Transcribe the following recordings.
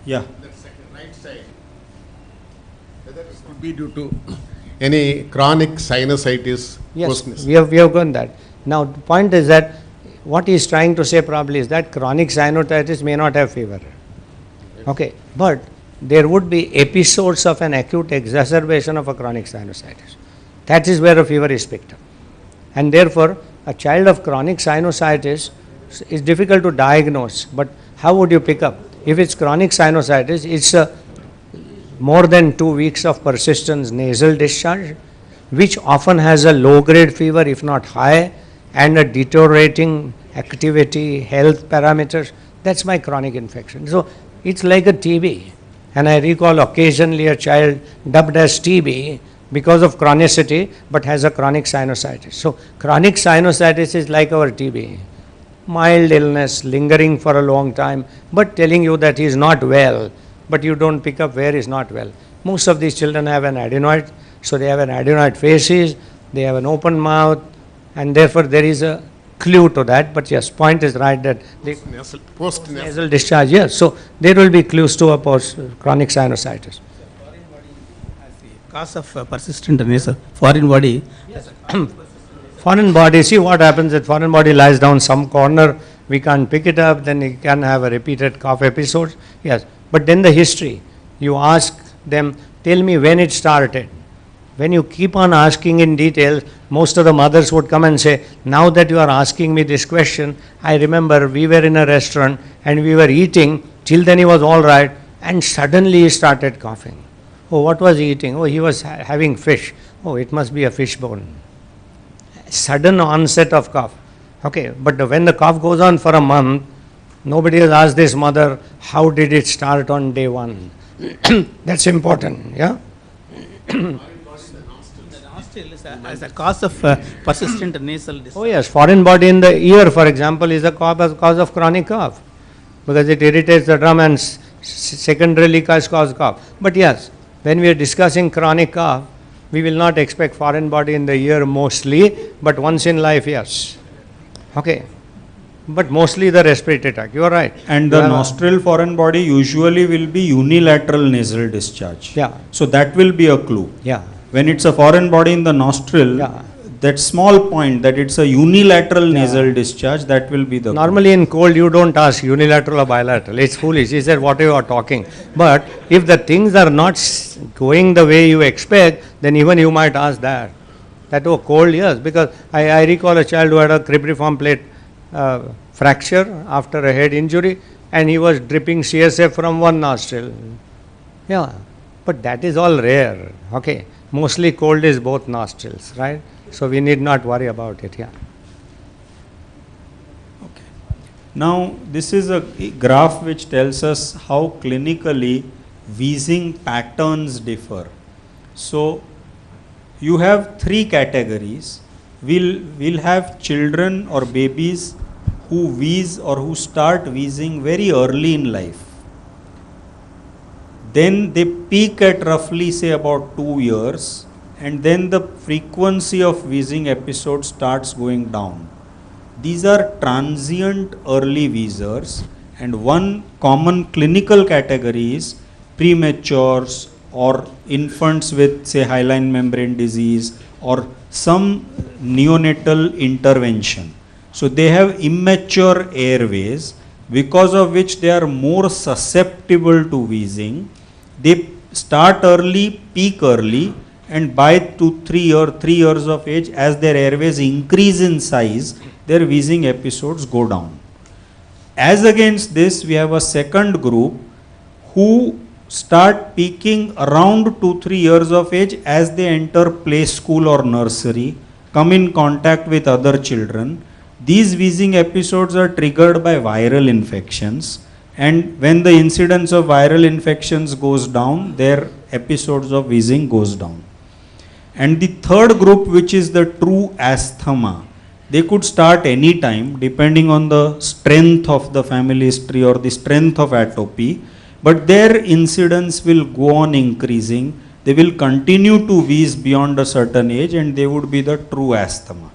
Yeah. That second right side. Whether it could be due to any chronic sinusitis. Yes, we have gone that. Now the point is that what he is trying to say probably is that chronic sinusitis may not have fever. Okay, but there would be episodes of an acute exacerbation of a chronic sinusitis. That is where a fever is picked up. And therefore, a child of chronic sinusitis is difficult to diagnose, but how would you pick up? If it's chronic sinusitis, it's more than 2 weeks of persistent nasal discharge, which often has a low-grade fever, if not high, and a deteriorating activity, health parameters. That's my chronic infection. So it's like a TB. And I recall occasionally a child dubbed as TB because of chronicity, but has a chronic sinusitis. So chronic sinusitis is like our TB. Mild illness, lingering for a long time, but telling you that he is not well, but you don't pick up where he is not well. Most of these children have an adenoid, so they have an adenoid facies, they have an open mouth, and therefore there is a clue to that. But yes, point is right that the post-nasal discharge, yes. So there will be clues to a post-chronic sinusitis. Foreign body as the cause of persistent nasal. Foreign body. Yes. Foreign body, see what happens if foreign body lies down some corner, we can't pick it up, then you can have a repeated cough episodes. Yes, but then the history, you ask them, tell me when it started. When you keep on asking in detail, most of the mothers would come and say, now that you are asking me this question, I remember we were in a restaurant and we were eating, till then he was all right, and suddenly he started coughing. Oh, what was he eating? Oh, he was having fish. Oh, it must be a fish bone. Sudden onset of cough. Okay, but when the cough goes on for a month, nobody has asked this mother, how did it start on day one? That's important, yeah? The nostril is as a cause of persistent nasal discharge. Oh yes, foreign body in the ear, for example, is a cause of chronic cough, because it irritates the drum and secondarily cause cough. But yes, when we are discussing chronic cough, we will not expect foreign body in the ear mostly, but once in life, yes. Okay. But mostly the respiratory tract, you are right. And the nostril foreign body usually will be unilateral nasal discharge. Yeah. So that will be a clue. Yeah. When it's a foreign body in the nostril, Yeah. that small point that it's a unilateral nasal discharge, that will be the Normally in cold you don't ask unilateral or bilateral. It's foolish. He said what you are talking. But if the things are not going the way you expect, then even you might ask that. That oh cold, yes. Because I recall a child who had a cribriform plate fracture after a head injury, and he was dripping CSF from one nostril. Yeah. But that is all rare. Okay. Mostly cold is both nostrils, right? So we need not worry about it, yeah. Okay. Now this is a graph which tells us how clinically wheezing patterns differ. So you have three categories. We'll have children or babies who wheeze or who start wheezing very early in life. Then they peak at roughly say about 2 years, and then the frequency of wheezing episodes starts going down. These are transient early wheezers, and one common clinical category is prematures or infants with say hyaline membrane disease or some neonatal intervention. So they have immature airways, because of which they are more susceptible to wheezing. They start early, peak early, and by 3 years of age, as their airways increase in size, their wheezing episodes go down. As against this, we have a second group who start peaking around 2-3 years of age as they enter play school or nursery, come in contact with other children. These wheezing episodes are triggered by viral infections, and when the incidence of viral infections goes down, their episodes of wheezing goes down. And the third group, which is the true asthma, they could start any time depending on the strength of the family history or the strength of atopy, but their incidence will go on increasing. They will continue to wheeze beyond a certain age, and they would be the true asthma.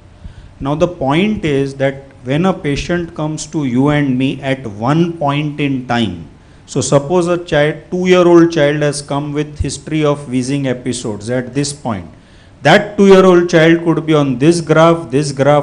Now the point is that when a patient comes to you and me at one point in time, So suppose a child, 2-year-old child has come with history of wheezing episodes at this point. That 2-year-old child could be on this graph,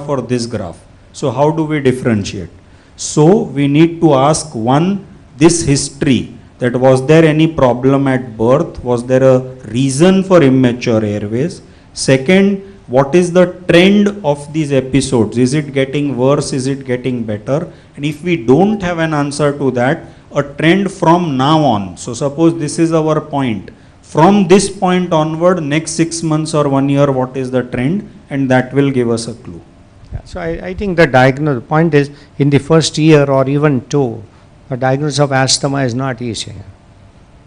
or this graph. So how do we differentiate? So we need to ask one, this history, that was there any problem at birth? Was there a reason for immature airways? Second, what is the trend of these episodes? Is it getting worse? Is it getting better? And if we don't have an answer to that, a trend from now on. So suppose this is our point. From this point onward, next 6 months or 1 year, what is the trend? And that will give us a clue. Yeah, so I think the point is, in the first year or even two, a diagnosis of asthma is not easy.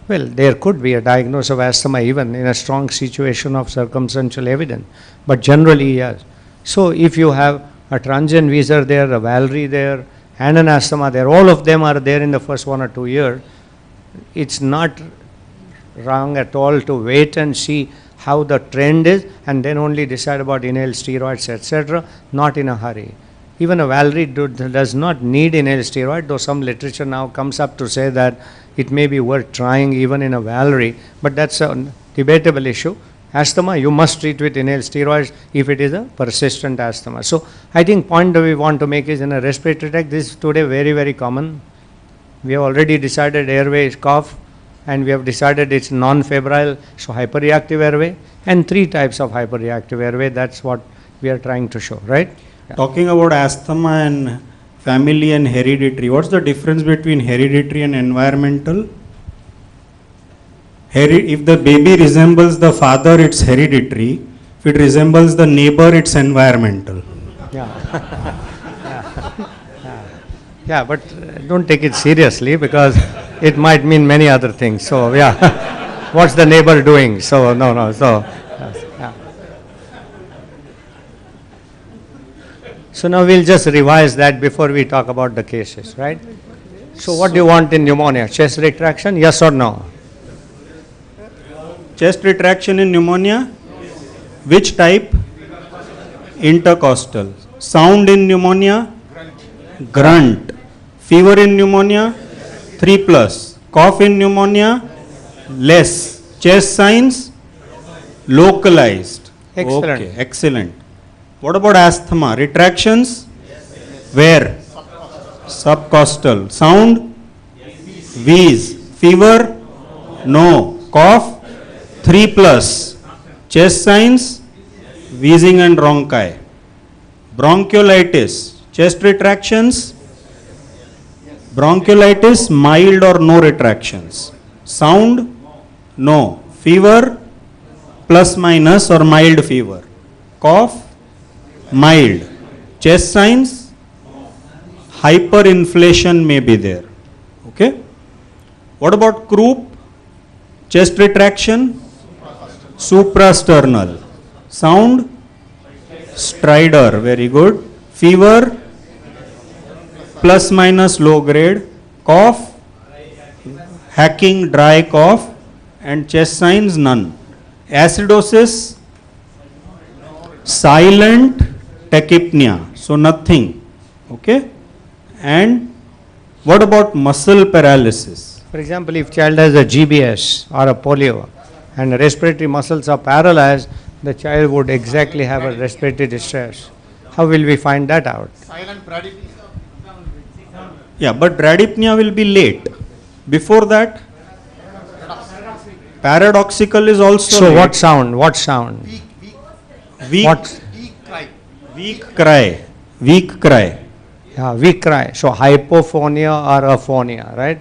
Well, there could be a diagnosis of asthma even in a strong situation of circumstantial evidence, but generally, yes. So if you have a transient wheezer there, a Valerie there, and an asthma there, all of them are there in the first 1 or 2 years, it's not wrong at all to wait and see how the trend is and then only decide about inhaled steroids, etc., not in a hurry. Even a Valerie does not need inhaled steroid, though some literature now comes up to say that it may be worth trying even in a Valerie, but that's a debatable issue. Asthma, you must treat with inhaled steroids if it is a persistent asthma. So I think point that we want to make is in a respiratory tract, this is today very, very common. We have already decided airway is cough, and we have decided it's non-febrile, so hyperreactive airway, and 3 types of hyperreactive airway. That's what we are trying to show, right? Yeah. Talking about asthma and family and hereditary, what's the difference between hereditary and environmental? If the baby resembles the father, it's hereditary. If it resembles the neighbor, it's environmental. Yeah. Yeah, but don't take it seriously because it might mean many other things. So, yeah, what's the neighbor doing? So, no, so, yeah. So now we'll just revise that before we talk about the cases, right? So what do you want in pneumonia? Chest retraction, yes or no? Chest retraction in pneumonia? Which type? Intercostal. Sound in pneumonia? Grunt. Fever in pneumonia? 3+. Cough in pneumonia? Less. Chest signs? Localized. Excellent. Okay, excellent. What about asthma? Retractions? Where? Subcostal. Sound? Wheeze. Fever? No. Cough? 3+. Chest signs? Wheezing and rhonchi. Bronchiolitis. Chest retractions? Bronchiolitis, mild or no retractions. Sound? No. Fever? Plus minus or mild fever. Cough? Mild. Chest signs? Hyperinflation may be there. Okay. What about croup? Chest retraction? Suprasternal. Sound? Stridor. Very good. Fever? Plus minus low grade. Cough? Hacking, dry cough. And chest signs? None. Acidosis? Silent tachypnea. So nothing. Okay. And what about muscle paralysis? For example, if child has a GBS or a polio and respiratory muscles are paralyzed, the child would exactly have a respiratory distress. How will we find that out? Silent bradypnea. Yeah, but bradypnea will be late. Before that, paradoxical is also So late. what sound? What sound? Weak, What? Cry. weak cry. Weak cry. Yeah, weak cry. So hypophonia or aphonia, right?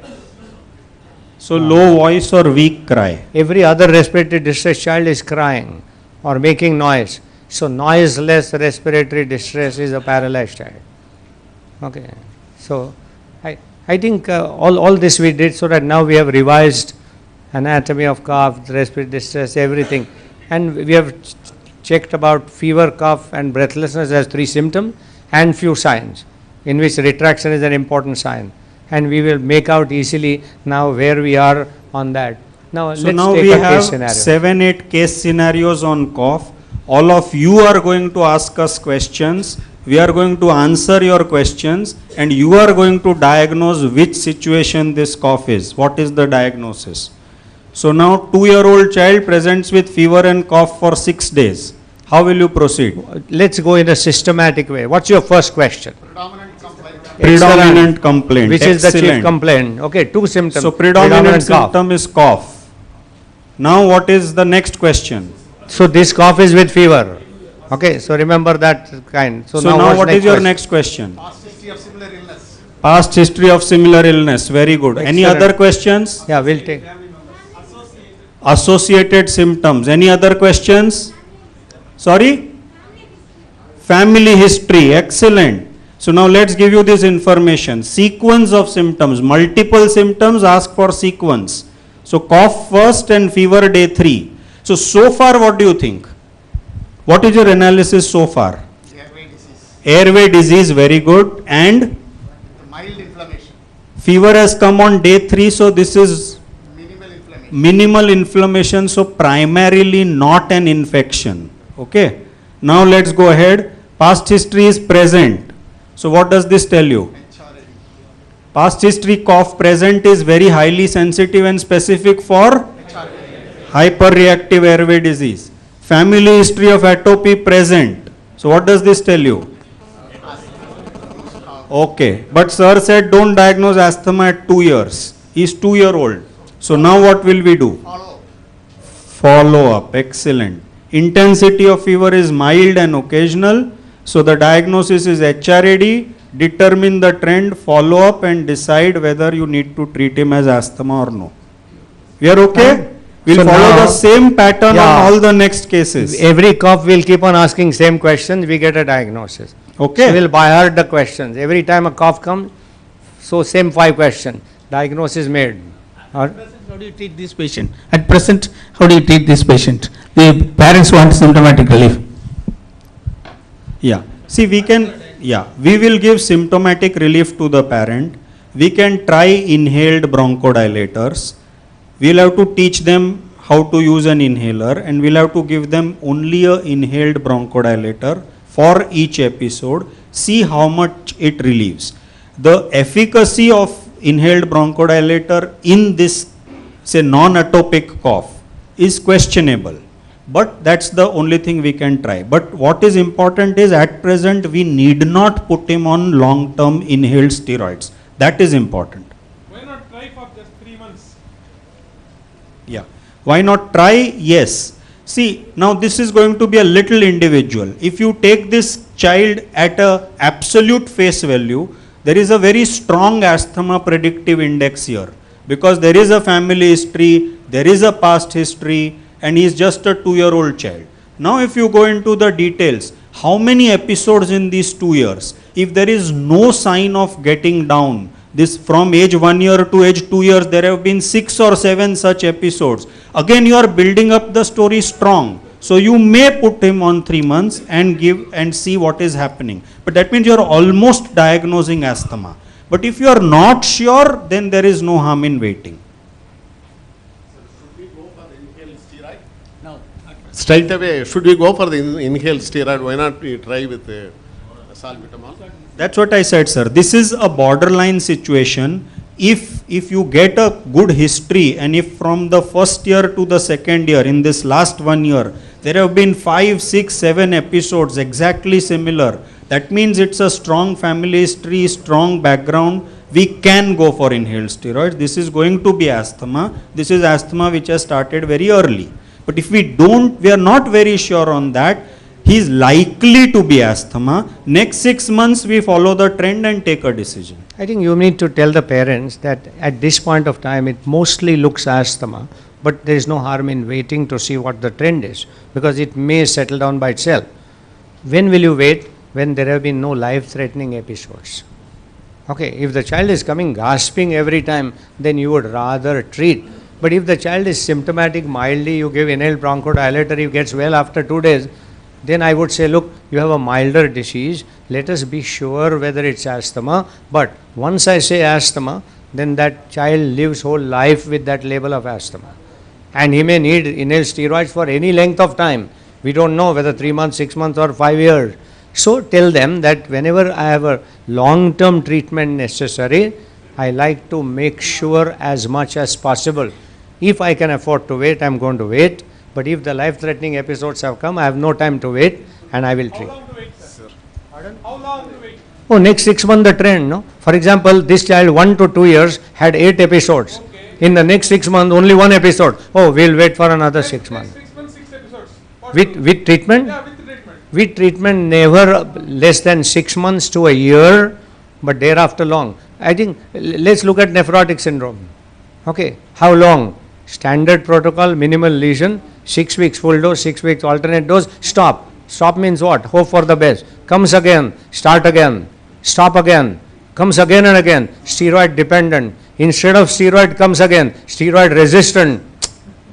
So low voice or weak cry. Every other respiratory distress child is crying or making noise. So noiseless respiratory distress is a paralyzed child. Okay. So I think all this we did so that now we have revised anatomy of cough, respiratory distress, everything. And we have checked about fever, cough and breathlessness as 3 symptoms and few signs, in which retraction is an important sign. And we will make out easily now where we are on that. Now So let's now take we a have case scenario. 7-8 case scenarios on cough. All of you are going to ask us questions We are going to answer your questions and you are going to diagnose which situation this cough is. What is the diagnosis? So now 2-year-old child presents with fever and cough for 6 days. How will you proceed? Let's go in a systematic way. What's your first question? Predominant complaint. Which is the chief Excellent. complaint? Okay, 2 symptoms. So predominant cough. symptom is cough. Now what is the next question? So this cough is with fever. Okay, so remember that kind. So now what is your next question? Past history of similar illness. Very good. Any Excellent. other questions? Yeah, we'll take. Associated symptoms. Any other questions? Sorry? Family history. Excellent. So now let's give you this information. Sequence of symptoms. Multiple symptoms, ask for sequence. So cough first and fever day 3. So far what do you think? What is your analysis so far? Airway disease. Airway disease, very good. And Mild inflammation. fever has come on day 3, so this is Minimal inflammation. minimal inflammation, so primarily not an infection. Okay. Now let's go ahead. Past history is present. So what does this tell you? Past history cough present is very highly sensitive and specific for hyperreactive airway disease. Family history of atopy present. So what does this tell you? Okay, but sir said don't diagnose asthma at 2 years. He is 2-year-old. So now what will we do? Follow up. Excellent. Intensity of fever is mild and occasional. So the diagnosis is HRAD. Determine the trend, follow up and decide whether you need to treat him as asthma or no. We are okay? We'll So follow now- the same pattern Yeah. on all the next cases. Every cough we'll keep on asking same questions, we get a diagnosis. Okay. So we'll by heart the questions. Every time a cough comes, so same 5 questions. Diagnosis made. Or- How do you treat this patient? At present, how do you treat this patient? The parents want symptomatic relief. Yeah. See, we will give symptomatic relief to the parent. We can try inhaled bronchodilators. We'll have to teach them how to use an inhaler and we'll have to give them only a inhaled bronchodilator for each episode, see how much it relieves. The efficacy of inhaled bronchodilator in this, say, non-atopic cough is questionable. But that's the only thing we can try. But what is important is at present we need not put him on long-term inhaled steroids. That is important. Why not try for just 3 months? Yeah. Why not try? Yes. See, now this is going to be a little individual. If you take this child at a absolute face value, there is a very strong asthma predictive index here. Because there is a family history, there is a past history, and he is just a 2-year-old child. Now if you go into the details, how many episodes in these 2 years? If there is no sign of getting down, this from age 1 year to age 2 years, there have been 6 or 7 such episodes. Again, you are building up the story strong. So you may put him on 3 months and give and see what is happening. But that means you are almost diagnosing asthma. But if you are not sure, then there is no harm in waiting. Straight away, should we go for the inhaled steroid? Why not we try with salbutamol? That's what I said, sir. This is a borderline situation. If you get a good history and if from the first year to the second year, in this last 1 year, there have been 5, 6, 7 episodes exactly similar, that means it's a strong family history, strong background. We can go for inhaled steroids. This is going to be asthma. This is asthma which has started very early. But if we are not very sure on that, he is likely to be asthma. Next 6 months we follow the trend and take a decision. I think you need to tell the parents that at this point of time it mostly looks asthma, but there is no harm in waiting to see what the trend is, because it may settle down by itself. When will you wait? When there have been no life-threatening episodes. Okay, if the child is coming gasping every time, then you would rather treat. But if the child is symptomatic mildly, you give inhaled bronchodilator, he gets well after 2 days, then I would say, look, you have a milder disease, let us be sure whether it's asthma. But once I say asthma, then that child lives whole life with that label of asthma. And he may need inhaled steroids for any length of time. We don't know whether 3 months, 6 months or 5 years. So tell them that whenever I have a long-term treatment necessary, I like to make sure as much as possible. If I can afford to wait, I'm going to wait. But if the life-threatening episodes have come, I have no time to wait and I will How treat. long to wait, sir? Pardon? How long to wait? Oh, next 6 months the trend, no? For example, this child 1 to 2 years had 8 episodes. Okay. In the next 6 months, only 1 episode. Oh, we'll wait for another Next- 6 next months. 6 months, 6 episodes. With, Possible. with treatment? Yeah, with the treatment. With treatment, never less than 6 months to a year, but thereafter long. I think, let's look at nephrotic syndrome. Okay, how long? Standard protocol, minimal lesion, 6 weeks full dose, 6 weeks alternate dose, stop. Stop means what? Hope for the best. Comes again, start again, stop again, comes again and again, steroid dependent. Instead of steroid comes again, steroid resistant.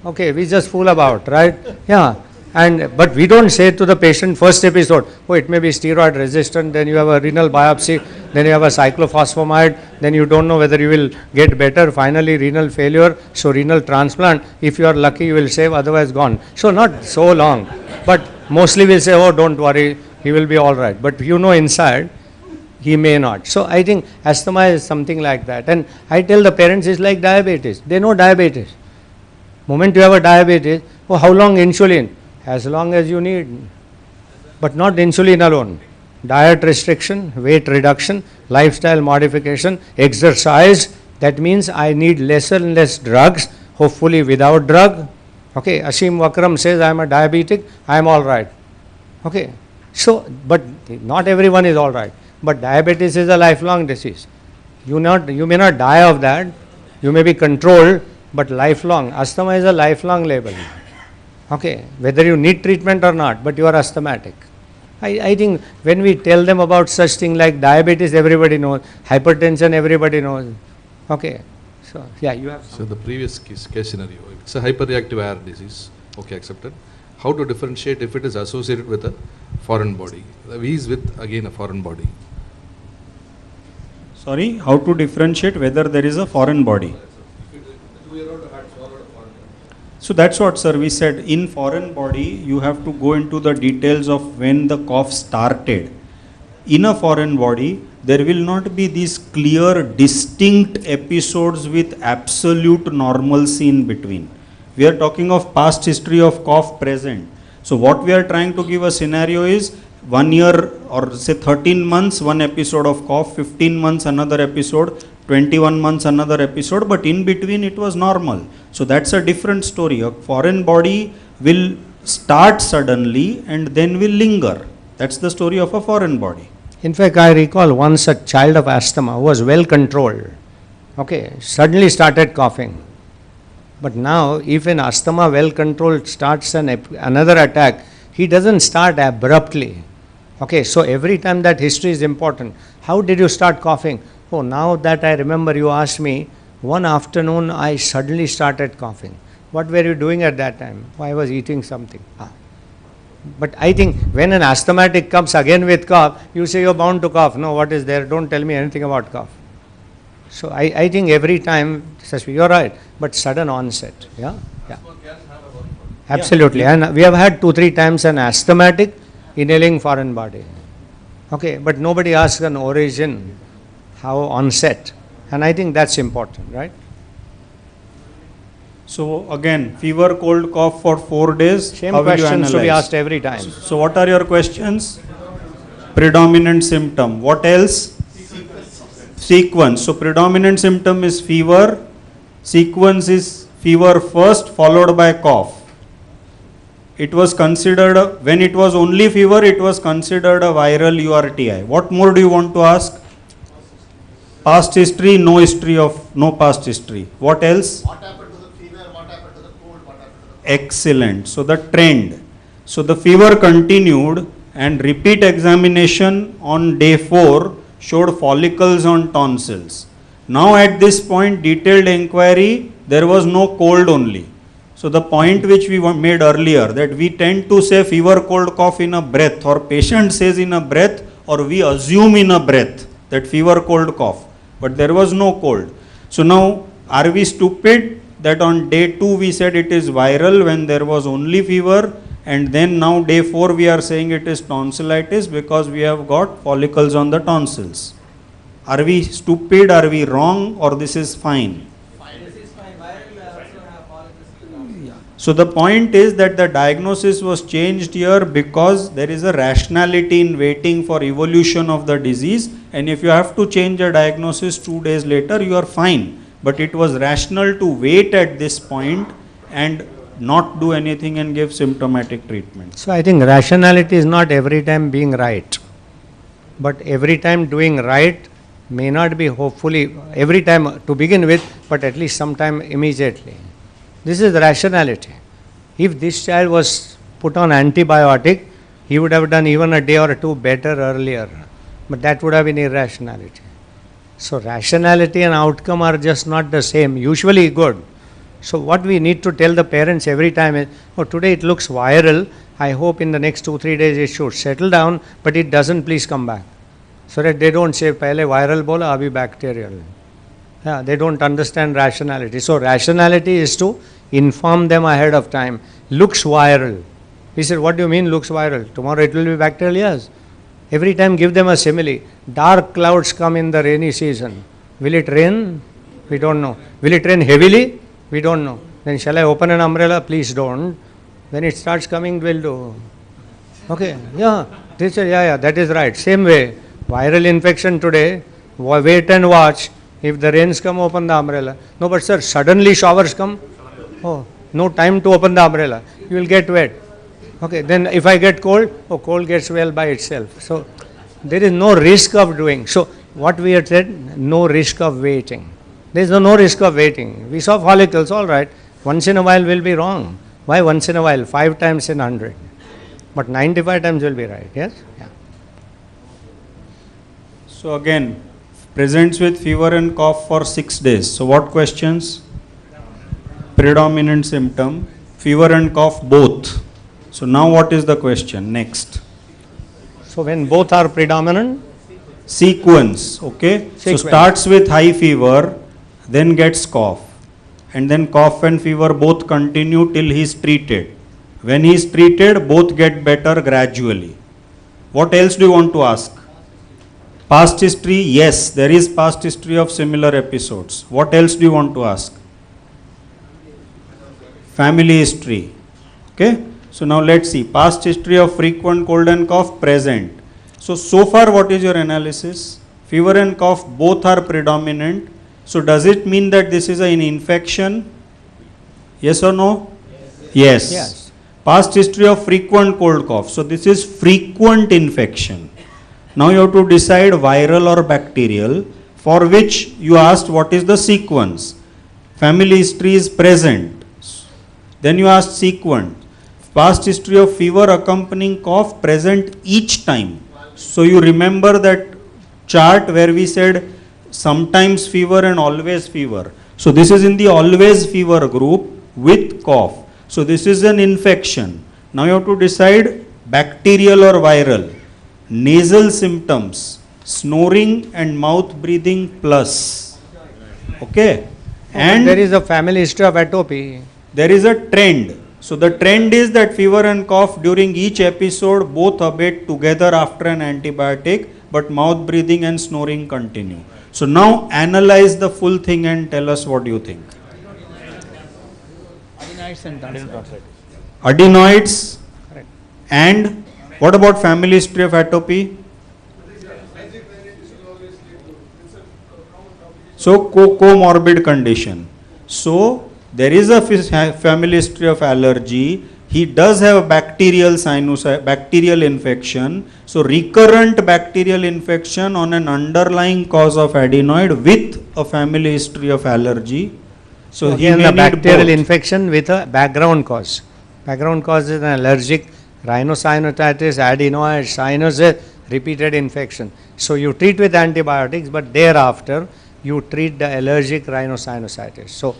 Okay, we just fool about, right? Yeah. But we don't say to the patient first episode, oh, it may be steroid resistant, then you have a renal biopsy, then you have a cyclophosphamide, then you don't know whether you will get better, finally renal failure, so renal transplant. If you are lucky, you will save, otherwise gone. So not so long, but mostly we'll say, oh, don't worry, he will be all right. But you know inside, he may not. So I think asthma is something like that. And I tell the parents it's like diabetes. They know diabetes. Moment you have a diabetes, oh, how long insulin? As long as you need, but not insulin alone. Diet restriction, weight reduction, lifestyle modification, exercise. That means I need less and less drugs, hopefully without drug. Okay, Ashim Vakram says I am a diabetic, I am all right. Okay, so, but not everyone is all right. But diabetes is a lifelong disease. You may not die of that, you may be controlled, but lifelong. Asthma is a lifelong label. Okay, whether you need treatment or not, but you are asthmatic. I think when we tell them about such thing like diabetes, everybody knows. Hypertension, everybody knows. Okay, so yeah, you have. So the previous case scenario, it's a hyperreactive air disease. Okay, accepted. How to differentiate if it is associated with a foreign body? He is with again a foreign body. Sorry, how to differentiate whether there is a foreign body? So that's what, sir, we said. In foreign body, you have to go into the details of when the cough started. In a foreign body, there will not be these clear, distinct episodes with absolute normalcy in between. We are talking of past history of cough present. So what we are trying to give a scenario is 1 year or say 13 months, one episode of cough, 15 months, another episode, 21 months, another episode, but in between it was normal. So that's a different story. A foreign body will start suddenly and then will linger. That's the story of a foreign body. In fact, I recall once a child of asthma who was well controlled, okay, suddenly started coughing. But now, if an asthma well controlled starts another attack, he doesn't start abruptly. Okay, so every time that history is important. How did you start coughing? Oh, now that I remember, you asked me, one afternoon I suddenly started coughing. What were you doing at that time? Oh, I was eating something. But I think when an asthmatic comes again with cough, you say you're bound to cough. No, what is there? Don't tell me anything about cough. So I think every time, you're right, but sudden onset. Yeah, yeah. Absolutely. And we have had 2-3 times an asthmatic inhaling foreign body. Okay, but nobody asks an origin, how onset. And I think that's important, right? So again, fever, cold, cough for 4 days. Same how will you questions to be analyze? asked every time. So what are your questions? Predominant symptom. What else? Sequence. So predominant symptom is fever. Sequence is fever first followed by cough. It was considered, when it was only fever, it was considered a viral URTI. What more do you want to ask? Past history, no past history. What else? What happened to the fever? What happened to the cold? What happened to the Excellent. So the trend. So the fever continued and repeat examination on day 4 showed follicles on tonsils. Now at this point, detailed inquiry, there was no cold only. So the point which we made earlier, that we tend to say fever, cold, cough in a breath, or patient says in a breath, or we assume in a breath that fever, cold, cough. But there was no cold. So now, are we stupid that on day 2 we said it is viral when there was only fever, and then now day 4 we are saying it is tonsillitis because we have got follicles on the tonsils. Are we stupid, are we wrong, or this is fine? So the point is that the diagnosis was changed here because there is a rationality in waiting for evolution of the disease, and if you have to change a diagnosis 2 days later, you are fine. But it was rational to wait at this point and not do anything and give symptomatic treatment. So I think rationality is not every time being right, but every time doing right may not be hopefully every time to begin with, but at least sometime immediately. This is rationality. If this child was put on antibiotic, he would have done even a day or two better earlier, but that would have been irrationality. So rationality and outcome are just not the same, usually good. So what we need to tell the parents every time is, oh, today it looks viral, I hope in the next 2-3 days it should settle down, but it doesn't, please come back. So that they don't say, pehle viral bola, abhi bacterial. Yeah, they don't understand rationality. So rationality is to inform them ahead of time. Looks viral. He said, what do you mean looks viral? Tomorrow it will be bacterial? Yes. Every time give them a simile. Dark clouds come in the rainy season. Will it rain? We don't know. Will it rain heavily? We don't know. Then shall I open an umbrella? Please don't. When it starts coming, we'll do. Okay, yeah. They say, yeah, that is right. Same way. Viral infection today, wait and watch. If the rains come, open the umbrella. No, but sir, suddenly showers come. Oh, no time to open the umbrella. You will get wet. Okay, then if I get cold, oh, cold gets well by itself. So, there is no risk of doing. So, what we had said, no risk of waiting. There is no risk of waiting. We saw follicles, all right. Once in a while will be wrong. Why once in a while? 5 times in 100. But 95 times will be right, yes? Yeah. So again, presents with fever and cough for 6 days. So what questions? Predominant symptom, fever and cough both. So now what is the question? Next. So when both are predominant? Sequence, okay? Sequence. So starts with high fever, then gets cough. And then cough and fever both continue till he is treated. When he is treated, both get better gradually. What else do you want to ask? Past history, yes, there is past history of similar episodes. What else do you want to ask? Family history. Okay? So now let's see. Past history of frequent cold and cough, present. So far what is your analysis? Fever and cough both are predominant. So does it mean that this is an infection? Yes or no? Yes. Yes. Past history of frequent cold cough. So this is frequent infection. Now you have to decide viral or bacterial, for which you asked what is the sequence. Family history is present. Then you asked sequence. Past history of fever accompanying cough, present each time. So you remember that chart where we said sometimes fever and always fever. So this is in the always fever group with cough. So this is an infection. Now you have to decide bacterial or viral. Nasal symptoms, snoring and mouth breathing plus. Okay. And there is a family history of atopy. There is a trend. So the trend is that fever and cough during each episode both abate together after an antibiotic, but mouth breathing and snoring continue. So now analyze the full thing and tell us what you think. Adenoids and tonsillitis. Adenoids. Correct. And what about family history of atopy? So comorbid condition. So there is a family history of allergy. He does have a bacterial bacterial infection. So recurrent bacterial infection on an underlying cause of adenoid with a family history of allergy. So Again, he may the need bacterial both. infection with a background cause. Background cause is an allergic rhinosinusitis, adenoid, sinus, repeated infection. So you treat with antibiotics, but thereafter you treat the allergic rhinosinusitis. So